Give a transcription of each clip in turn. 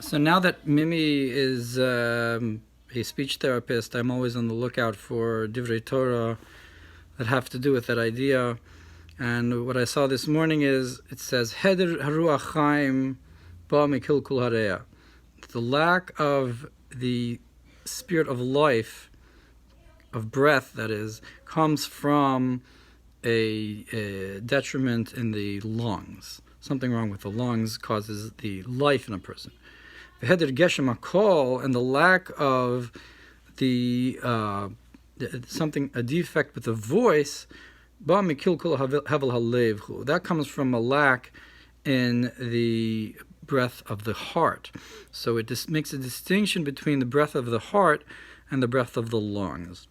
So now that Mimi is a speech therapist, I'm always on the lookout for divrei Torah that have to do with that idea. And what I saw this morning is, it says, Heder haruach chaim ba mikil kul hareya. The lack of the spirit of life, of breath, that is, comes from a detriment in the lungs. Something wrong with the lungs causes the life in a person. The heder geshem hakol, and the lack of the a defect with the voice, ba mikil kul havel halev, that comes from a lack in the breath of the heart. So it just makes a distinction between the breath of the heart and the breath of the lungs,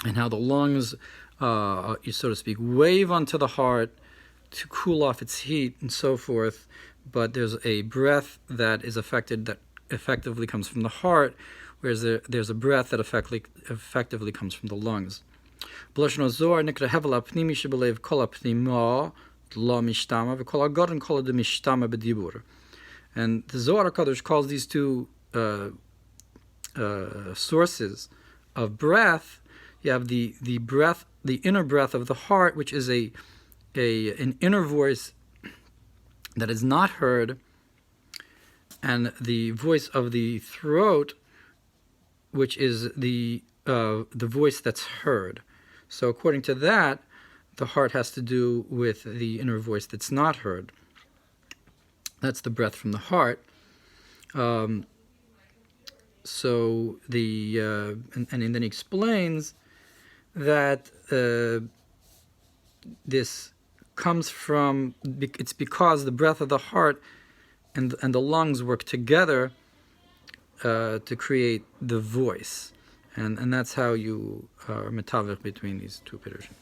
and how the lungs, so to speak, wave onto the heart to cool off its heat and so forth. But there's a breath that is affected that effectively comes from the heart, whereas there's a breath that effectively comes from the lungs. And the Zohar HaKadosh calls these two sources of breath. You have the breath, the inner breath of the heart, which is an inner voice that is not heard, and the voice of the throat, which is the voice that's heard. So according to that, the heart has to do with the inner voice that's not heard. That's the breath from the heart. And then he explains that this comes from, it's because the breath of the heart and the lungs work together to create the voice, and that's how you are metavich between these two pirushim.